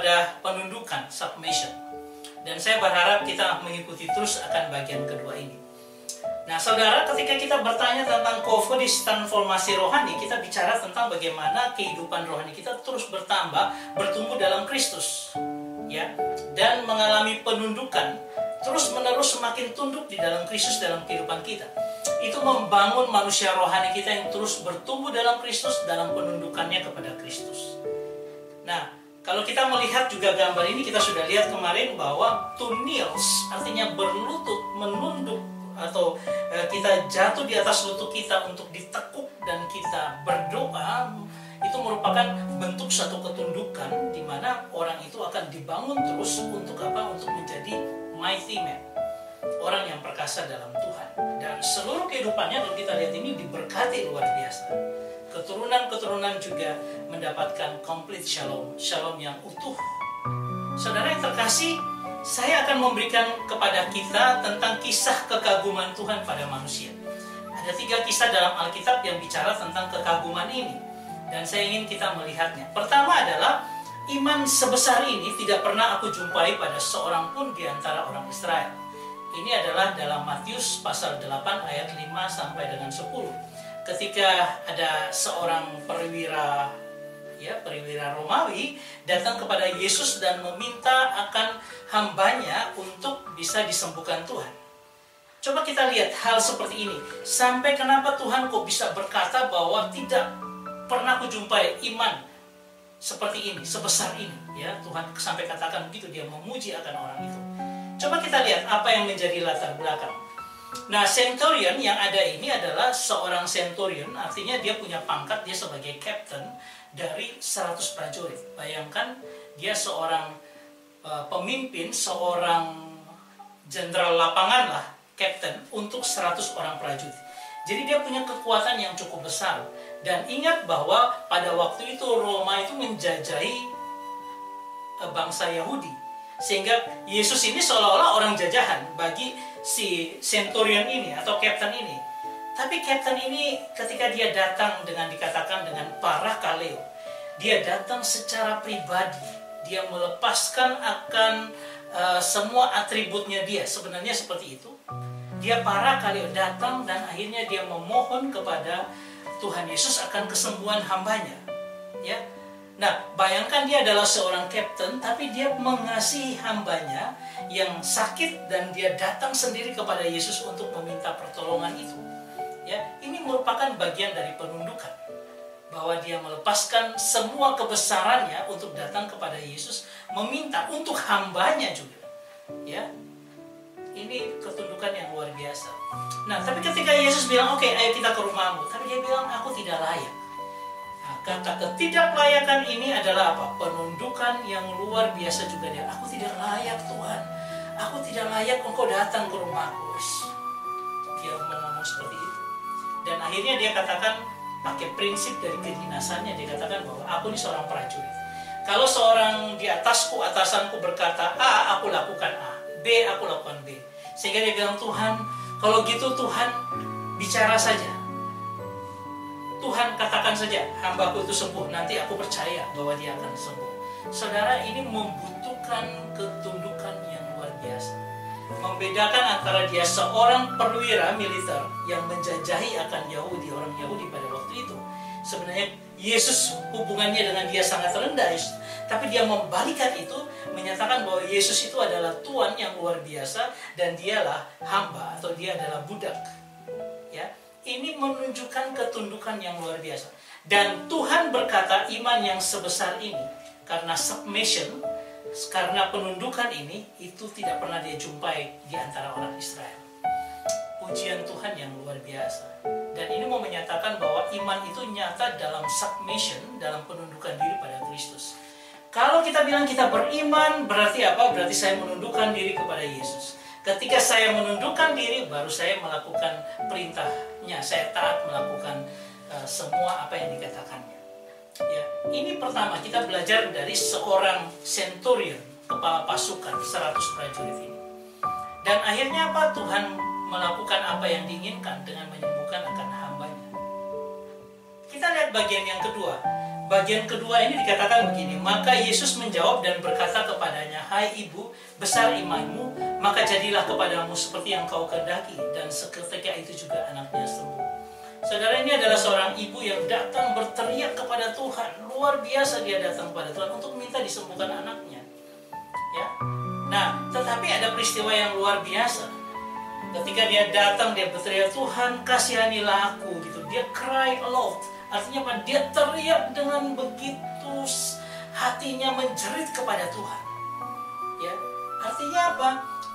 kepada penundukan, submission. Dan saya berharap kita mengikuti terus akan bagian kedua ini. Nah saudara, ketika kita bertanya tentang Kofodis transformasi rohani, kita bicara tentang bagaimana kehidupan rohani kita terus bertambah, bertumbuh dalam Kristus, ya, dan mengalami penundukan, terus menerus semakin tunduk di dalam Kristus dalam kehidupan kita. Itu membangun manusia rohani kita yang terus bertumbuh dalam Kristus, dalam penundukannya kepada Kristus. Nah, kalau kita melihat juga gambar ini, kita sudah lihat kemarin bahwa to kneels artinya berlutut, menunduk, atau kita jatuh di atas lutut kita untuk ditekuk dan kita berdoa. Itu merupakan bentuk satu ketundukan di mana orang itu akan dibangun terus untuk apa? Untuk menjadi mighty man, orang yang perkasa dalam Tuhan. Dan seluruh kehidupannya kalau kita lihat ini diberkati luar biasa. Keturunan-keturunan juga mendapatkan complete shalom, shalom yang utuh. Saudara yang terkasih, saya akan memberikan kepada kita tentang kisah kekaguman Tuhan pada manusia. Ada 3 kisah dalam Alkitab yang bicara tentang kekaguman ini, dan saya ingin kita melihatnya. Pertama adalah iman sebesar ini tidak pernah aku jumpai pada seorang pun di antara orang Israel. Ini adalah dalam Matius pasal 8 ayat 5 sampai dengan 10. Ketika ada seorang perwira Romawi datang kepada Yesus dan meminta akan hambanya untuk bisa disembuhkan Tuhan. Coba kita lihat hal seperti ini. Sampai kenapa Tuhan kok bisa berkata bahwa tidak pernah kujumpai iman seperti ini, sebesar ini. Ya, Tuhan sampai katakan begitu, dia memuji akan orang itu. Coba kita lihat apa yang menjadi latar belakang. Nah, centurion yang ada ini adalah seorang centurion, artinya dia punya pangkat, dia sebagai captain dari 100 prajurit. Bayangkan, dia seorang pemimpin, seorang jenderal lapangan lah, captain, untuk 100 orang prajurit. Jadi dia punya kekuatan yang cukup besar. Dan ingat bahwa pada waktu itu Roma itu menjajahi bangsa Yahudi. Sehingga Yesus ini seolah-olah orang jajahan bagi si centurion ini atau captain ini. Tapi captain ini ketika dia datang dengan dikatakan dengan parakaleo, dia datang secara pribadi. Dia melepaskan akan semua atributnya dia. Sebenarnya seperti itu. Dia parakaleo datang dan akhirnya dia memohon kepada Tuhan Yesus akan kesembuhan hambanya. Ya. Nah, bayangkan dia adalah seorang kapten, tapi dia mengasihi hambanya yang sakit dan dia datang sendiri kepada Yesus untuk meminta pertolongan itu. Ya, ini merupakan bagian dari penundukan, bahwa dia melepaskan semua kebesarannya untuk datang kepada Yesus, meminta untuk hambanya juga. Ya, ini ketundukan yang luar biasa. Nah, tapi ketika Yesus bilang, oke, ayo kita ke rumahmu, tapi dia bilang, aku tidak layak. Kata ketidaklayakan ini adalah apa? Penundukan yang luar biasa juga dia. Aku tidak layak Tuhan. Aku tidak layak engkau datang ke rumahku. Dia ngomong seperti itu. Dan akhirnya dia katakan, pakai prinsip dari kedinasannya, dia katakan bahwa aku ini seorang prajurit. Kalau seorang di atasku, atasanku berkata A, aku lakukan A. B, aku lakukan B. Sehingga dia bilang, Tuhan, kalau gitu Tuhan bicara saja. Tuhan katakan saja, hambaku itu sembuh, nanti aku percaya bahwa dia akan sembuh. Saudara, ini membutuhkan ketundukan yang luar biasa. Membedakan antara dia seorang perwira militer yang menjajahi akan Yahudi, orang Yahudi pada waktu itu. Sebenarnya Yesus hubungannya dengan dia sangat rendah, tapi dia membalikan itu, menyatakan bahwa Yesus itu adalah Tuhan yang luar biasa dan dialah hamba atau dia adalah budak. Ya. Ini menunjukkan ketundukan yang luar biasa. Dan Tuhan berkata iman yang sebesar ini, karena submission, karena penundukan ini, itu tidak pernah dia jumpai di antara orang Israel. Pujian Tuhan yang luar biasa. Dan ini mau menyatakan bahwa iman itu nyata dalam submission, dalam penundukan diri pada Kristus. Kalau kita bilang kita beriman, berarti apa? Berarti saya menundukkan diri kepada Yesus. Ketika saya menundukkan diri, baru saya melakukan perintahnya. Saya taat melakukan semua apa yang dikatakannya. Ya, ini pertama kita belajar dari seorang centurion, kepala pasukan 100 prajurit ini. Dan akhirnya apa? Tuhan melakukan apa yang diinginkan dengan menyembuhkan akan hambanya. Kita lihat bagian yang kedua. Bagian kedua ini dikatakan begini, maka Yesus menjawab dan berkata kepadanya, hai ibu, besar imanmu, maka jadilah kepadamu seperti yang kau kehendaki. Dan seketika itu juga anaknya sembuh. Saudara, ini adalah seorang ibu yang datang berteriak kepada Tuhan. Luar biasa dia datang kepada Tuhan untuk minta disembuhkan anaknya. Ya. Nah, tetapi ada peristiwa yang luar biasa. Ketika dia datang, dia berteriak, Tuhan kasihanilah aku, gitu. Dia cry aloud. Artinya apa? Dia teriak dengan begitu hatinya menjerit kepada Tuhan. Ya, artinya apa?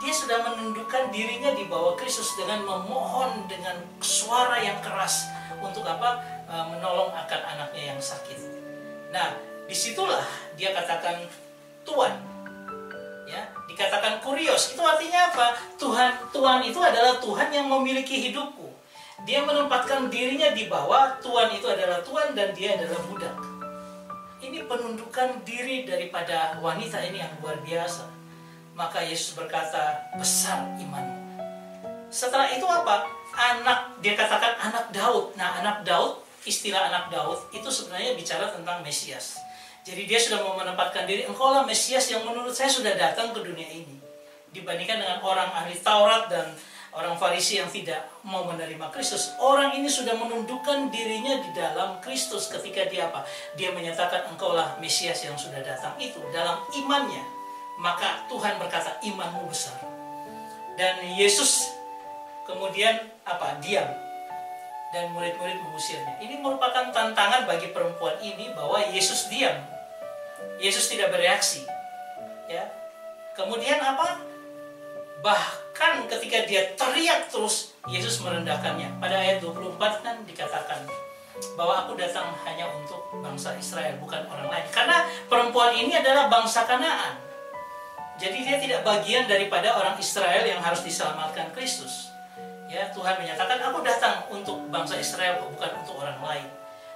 Dia sudah menundukkan dirinya di bawah Kristus dengan memohon dengan suara yang keras untuk apa? Menolong akan anaknya yang sakit. Nah, disitulah dia katakan Tuhan. Ya, dikatakan kurios. Itu artinya apa? Tuhan itu adalah Tuhan yang memiliki hidupku. Dia menempatkan dirinya di bawah, Tuhan itu adalah Tuhan dan dia adalah budak. Ini penundukan diri daripada wanita ini yang luar biasa. Maka Yesus berkata, besar imanmu. Setelah itu apa? Dia katakan anak Daud. Nah, anak Daud, istilah anak Daud itu sebenarnya bicara tentang Mesias. Jadi dia sudah mau menempatkan diri, engkaulah Mesias yang menurut saya sudah datang ke dunia ini. Dibandingkan dengan orang ahli Taurat dan orang Farisi yang tidak mau menerima Kristus, orang ini sudah menundukkan dirinya di dalam Kristus ketika dia apa? Dia menyatakan engkaulah Mesias yang sudah datang itu dalam imannya. Maka Tuhan berkata imanmu besar. Dan Yesus kemudian apa? Diam. Dan murid-murid mengusirnya. Ini merupakan tantangan bagi perempuan ini bahwa Yesus diam. Yesus tidak bereaksi. Ya. Kemudian apa? Bahkan ketika dia teriak terus, Yesus merendahkannya. Pada ayat 24 kan dikatakan bahwa aku datang hanya untuk bangsa Israel, bukan orang lain. Karena perempuan ini adalah bangsa Kanaan. Jadi dia tidak bagian daripada orang Israel yang harus diselamatkan Kristus. Ya, Tuhan menyatakan aku datang untuk bangsa Israel, bukan untuk orang lain.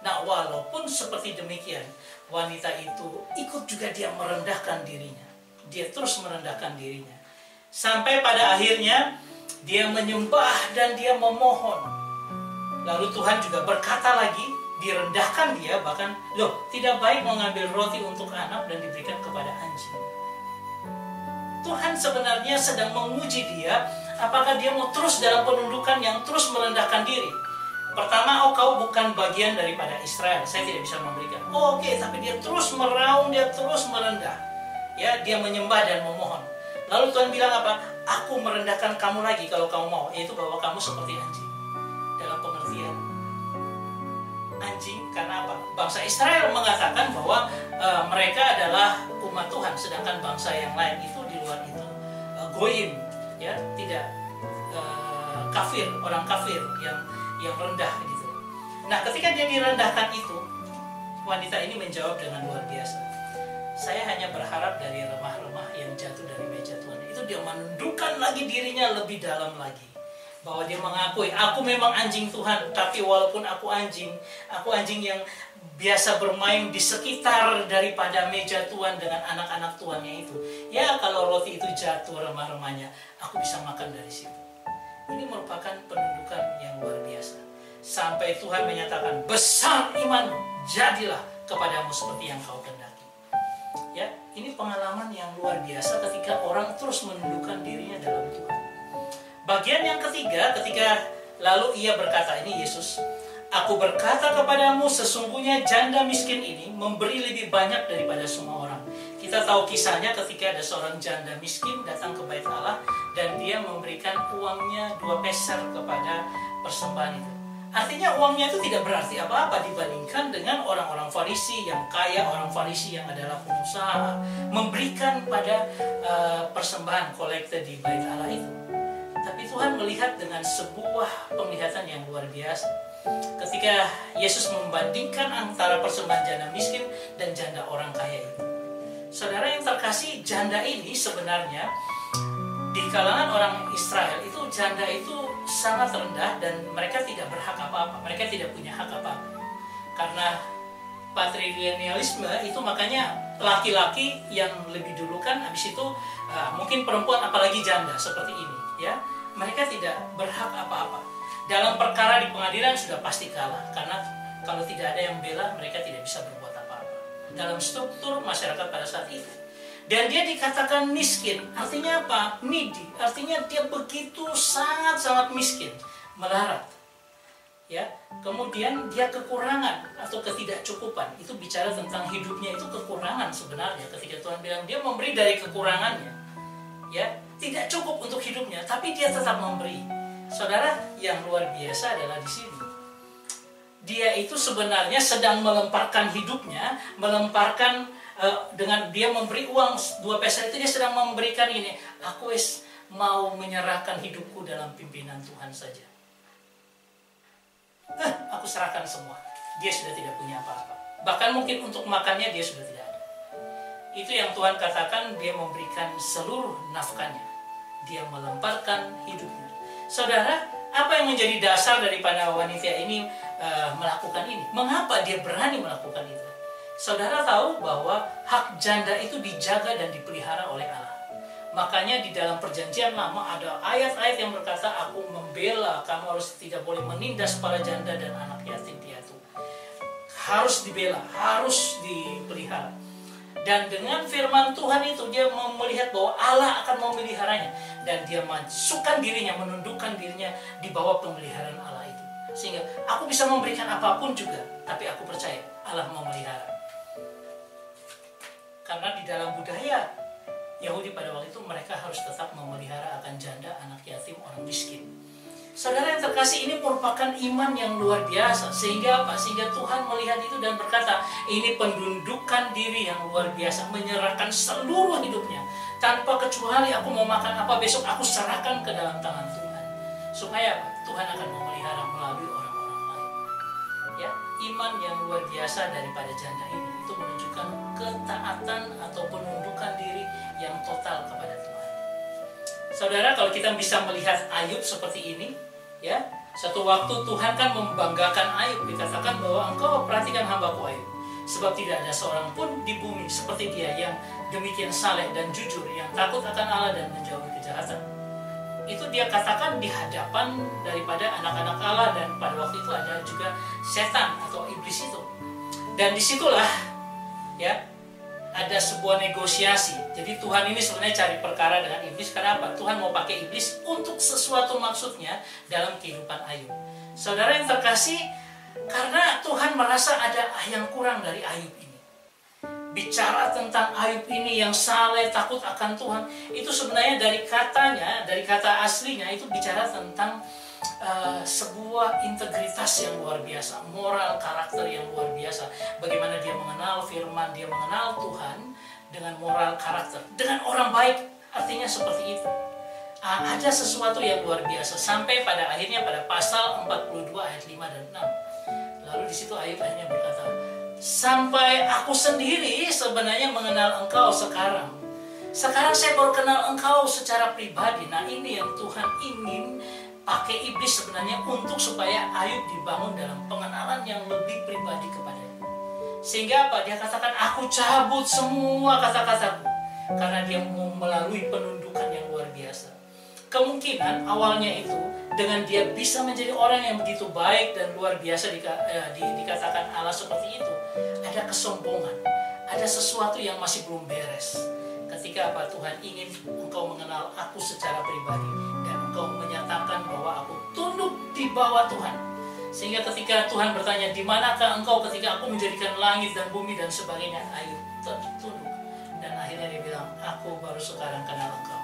Nah, walaupun seperti demikian, wanita itu ikut juga dia merendahkan dirinya. Dia terus merendahkan dirinya. Sampai pada akhirnya dia menyembah dan dia memohon. Lalu Tuhan juga berkata lagi, direndahkan dia, bahkan tidak baik mengambil roti untuk anak dan diberikan kepada anjing. Tuhan sebenarnya sedang menguji dia, apakah dia mau terus dalam penundukan yang terus merendahkan diri. Pertama, kau bukan bagian daripada Israel, saya tidak bisa memberikan. Oke, tapi dia terus meraung, dia terus merendah. Ya, dia menyembah dan memohon. Lalu Tuhan bilang apa? Aku merendahkan kamu lagi kalau kamu mau, yaitu bahwa kamu seperti anjing. Dalam pengertian anjing, karena apa? Bangsa Israel mengatakan bahwa mereka adalah umat Tuhan, sedangkan bangsa yang lain itu di luar itu goyim, ya, tidak kafir, orang kafir yang rendah gitu. Nah, ketika dia direndahkan itu, wanita ini menjawab dengan luar biasa. Saya hanya berharap dari remah-remah yang jatuh dari meja Tuhan. Itu dia menundukkan lagi dirinya lebih dalam lagi. Bahwa dia mengakui, aku memang anjing Tuhan, tapi walaupun aku anjing yang biasa bermain di sekitar daripada meja Tuhan dengan anak-anak Tuhannya itu. Ya, kalau roti itu jatuh remah-remahnya, aku bisa makan dari situ. Ini merupakan penundukan yang luar biasa. Sampai Tuhan menyatakan, besar imanmu, jadilah kepadamu seperti yang kau kehendaki. Ya, ini pengalaman yang luar biasa ketika orang terus menundukkan dirinya dalam Tuhan. Bagian yang ketiga, ketika lalu ia berkata, ini Yesus, aku berkata kepadamu, sesungguhnya janda miskin ini memberi lebih banyak daripada semua orang. Kita tahu kisahnya ketika ada seorang janda miskin datang ke Bait Allah dan dia memberikan uangnya 2 peser kepada persembahan itu. Artinya uangnya itu tidak berarti apa-apa dibandingkan dengan orang-orang Farisi yang kaya, orang Farisi yang adalah pengusaha, memberikan pada persembahan kolekte di Bait Allah itu. Tapi Tuhan melihat dengan sebuah penglihatan yang luar biasa. Ketika Yesus membandingkan antara persembahan janda miskin dan janda orang kaya itu. Saudara yang terkasih, janda ini sebenarnya di kalangan orang Israel itu janda itu sangat rendah dan mereka tidak berhak apa-apa. Mereka tidak punya hak apa-apa. Karena patrilinealisme itu makanya laki-laki yang lebih dulu kan, habis itu mungkin perempuan apalagi janda seperti ini, ya. Mereka tidak berhak apa-apa. Dalam perkara di pengadilan sudah pasti kalah karena Kalau tidak ada yang bela, mereka tidak bisa berbuat apa-apa dalam struktur masyarakat pada saat itu. Dan dia dikatakan miskin, artinya apa? Needy, artinya dia begitu sangat-sangat miskin, melarat. Ya, kemudian dia kekurangan atau ketidakcukupan. Itu bicara tentang hidupnya itu kekurangan sebenarnya. Ketika Tuhan bilang dia memberi dari kekurangannya, ya, tidak cukup untuk hidupnya, tapi dia tetap memberi. Saudara, yang luar biasa adalah di sini. Dia itu sebenarnya sedang melemparkan hidupnya, melemparkan dengan dia memberi uang 2 peser itu, dia sedang memberikan ini, aku mau menyerahkan hidupku dalam pimpinan Tuhan saja. Aku serahkan semua. Dia sudah tidak punya apa-apa. Bahkan mungkin untuk makannya dia sudah tidak ada. Itu yang Tuhan katakan, dia memberikan seluruh nafkahnya. Dia melemparkan hidupnya. Saudara, apa yang menjadi dasar daripada wanita ini melakukan ini? Mengapa dia berani melakukan itu? Saudara tahu bahwa hak janda itu dijaga dan dipelihara oleh Allah. Makanya di dalam perjanjian lama ada ayat-ayat yang berkata, aku membela, kamu harus tidak boleh menindas para janda dan anak yatim piatu. Harus dibela, harus dipelihara. Dan dengan firman Tuhan itu dia melihat bahwa Allah akan memeliharanya. Dan dia masukkan dirinya, menundukkan dirinya di bawah pemeliharaan Allah itu. Sehingga aku bisa memberikan apapun juga, tapi aku percaya Allah memelihara. Karena di dalam budaya Yahudi pada waktu itu mereka harus tetap memelihara akan janda, anak yatim, orang miskin. Saudara yang terkasih, ini merupakan iman yang luar biasa. Sehingga apa? Sehingga Tuhan melihat itu dan berkata, ini penundukan diri yang luar biasa, menyerahkan seluruh hidupnya. Tanpa kecuali aku mau makan apa besok, aku serahkan ke dalam tangan Tuhan. Supaya apa? Tuhan akan memelihara melalui orang-orang lain. Ya, iman yang luar biasa daripada janda ini itu menunjukkan ketaatan atau penundukan diri yang total kepada Tuhan. Saudara, kalau kita bisa melihat Ayub seperti ini, ya, satu waktu Tuhan kan membanggakan Ayub, dikatakan bahwa engkau perhatikan hambaku Ayub, sebab tidak ada seorang pun di bumi seperti dia yang demikian saleh dan jujur, yang takut akan Allah dan menjauhi kejahatan. Itu dia katakan di hadapan daripada anak-anak Allah, dan pada waktu itu ada juga setan atau iblis itu. Dan disitulah, ya, ada sebuah negosiasi. Jadi Tuhan ini sebenarnya cari perkara dengan iblis. Karena apa? Tuhan mau pakai iblis untuk sesuatu maksudnya dalam kehidupan Ayub. Saudara yang terkasih, karena Tuhan merasa ada yang kurang dari Ayub ini. Bicara tentang Ayub ini yang saleh, takut akan Tuhan, itu sebenarnya dari katanya, dari kata aslinya itu bicara tentang sebuah integritas yang luar biasa, moral karakter yang luar biasa. Bagaimana dia mengenal firman, dia mengenal Tuhan dengan moral karakter, dengan orang baik, artinya seperti itu. Ada sesuatu yang luar biasa sampai pada akhirnya pada pasal 42 ayat 5 dan 6. Lalu di situ Ayub akhirnya berkata, sampai aku sendiri sebenarnya mengenal engkau sekarang. Sekarang saya baru kenal engkau secara pribadi. Nah, ini yang Tuhan ingin pakai iblis sebenarnya untuk supaya Ayub dibangun dalam pengenalan yang lebih pribadi kepadanya. Sehingga apa? Dia katakan, aku cabut semua kata-kataku. Karena dia melalui penundukan yang luar biasa. Kemungkinan awalnya itu dengan dia bisa menjadi orang yang begitu baik dan luar biasa dikatakan Allah seperti itu, ada kesombongan, ada sesuatu yang masih belum beres. Ketika apa? Tuhan ingin engkau mengenal aku secara pribadi dan engkau menyatakan bahwa aku tunduk di bawah Tuhan. Sehingga ketika Tuhan bertanya, di manakah engkau ketika aku menjadikan langit dan bumi dan sebagainya, Ayub tunduk. Dan akhirnya dia bilang, aku baru sekarang kenal engkau.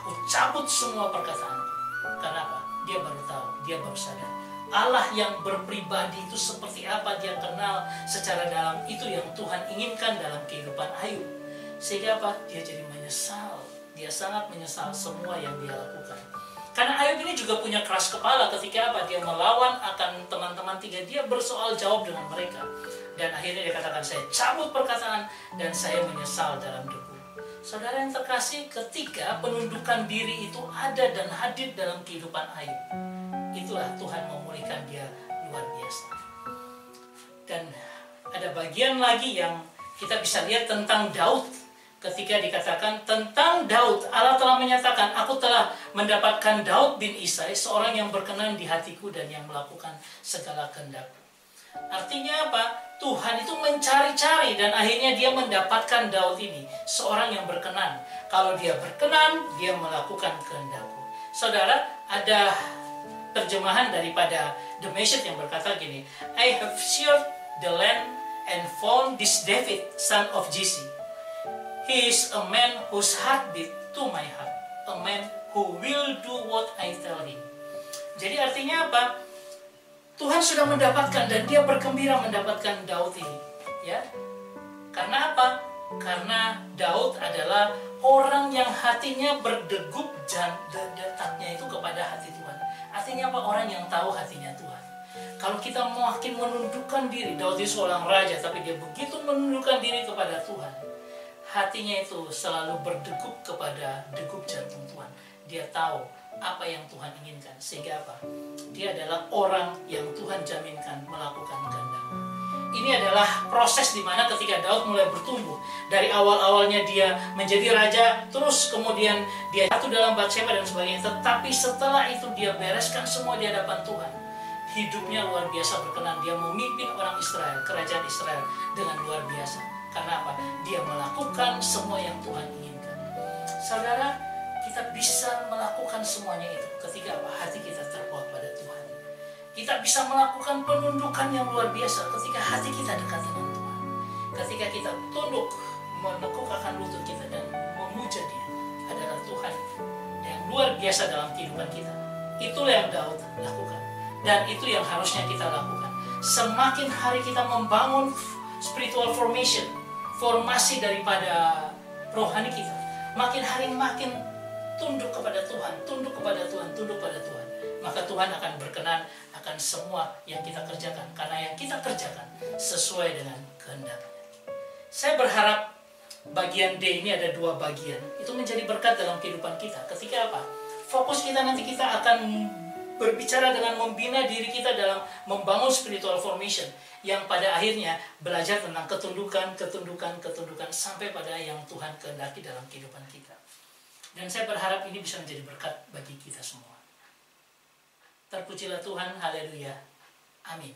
Aku cabut semua perkataanku. Karena apa? Dia baru tahu, dia baru sadar. Allah yang berpribadi itu seperti apa dia kenal secara dalam, itu yang Tuhan inginkan dalam kehidupan Ayub. Sehingga apa? Dia jadi menyesal. Dia sangat menyesal semua yang dia lakukan. Karena Ayub ini juga punya keras kepala ketika apa? Dia melawan akan teman-teman tiga. Dia bersoal jawab dengan mereka. Dan akhirnya dia katakan, saya cabut perkataan dan saya menyesal dalam debu. Saudara yang terkasih, ketika penundukan diri itu ada dan hadir dalam kehidupan Ayub, itulah Tuhan memulihkan dia luar biasa. Dan ada bagian lagi yang kita bisa lihat tentang Daud. Ketika dikatakan tentang Daud, Allah telah menyatakan, aku telah mendapatkan Daud bin Isai, seorang yang berkenan di hatiku dan yang melakukan segala kehendakku. Artinya apa? Tuhan itu mencari-cari dan akhirnya dia mendapatkan Daud ini, seorang yang berkenan. Kalau dia berkenan, dia melakukan kehendakku. Saudara, ada terjemahan daripada The Message yang berkata gini, I have searched the land and found this David, son of Jesse. He is a man whose heart beat to my heart, a man who will do what I tell him. Jadi artinya apa? Tuhan sudah mendapatkan dan dia bergembira mendapatkan Daud ini, ya. Karena apa? Karena Daud adalah orang yang hatinya berdegup dan detaknya itu kepada hati Tuhan. Artinya apa? Orang yang tahu hatinya Tuhan. Kalau kita makin menundukkan diri, Daud itu seorang raja, tapi dia begitu menundukkan diri kepada Tuhan, hatinya itu selalu berdegup kepada degup jantung Tuhan. Dia tahu apa yang Tuhan inginkan, sehingga apa? Dia adalah orang yang Tuhan jaminkan melakukan kehendak. Ini adalah proses di mana ketika Daud mulai bertumbuh. Dari awal-awalnya dia menjadi raja, terus kemudian dia jatuh dalam Batsheba dan sebagainya. Tetapi setelah itu dia bereskan semua di hadapan Tuhan. Hidupnya luar biasa berkenan. Dia memimpin orang Israel, kerajaan Israel dengan luar biasa. Karena apa? Dia melakukan semua yang Tuhan inginkan. Saudara, kita bisa melakukan semuanya itu ketika apa? Hati kita terpaut pada Tuhan. Kita bisa melakukan penundukan yang luar biasa ketika hati kita dekat dengan Tuhan. Ketika kita tunduk, menekukkan lutut kita dan memuja Dia adalah Tuhan yang luar biasa dalam kehidupan kita. Itulah yang Daud lakukan. Dan itu yang harusnya kita lakukan. Semakin hari kita membangun spiritual formation, formasi daripada rohani kita, makin hari makin tunduk kepada Tuhan, tunduk kepada Tuhan, tunduk pada Tuhan. Maka Tuhan akan berkenan akan semua yang kita kerjakan. Karena yang kita kerjakan sesuai dengan kehendak-Nya. Saya berharap bagian D ini ada 2 bagian. Itu menjadi berkat dalam kehidupan kita. Ketika apa? Fokus kita nanti kita akan berbicara dengan membina diri kita dalam membangun spiritual formation. Yang pada akhirnya belajar tentang ketundukan sampai pada yang Tuhan kehendaki dalam kehidupan kita. Dan saya berharap ini bisa menjadi berkat bagi kita semua. Terpujilah Tuhan, haleluya, amin.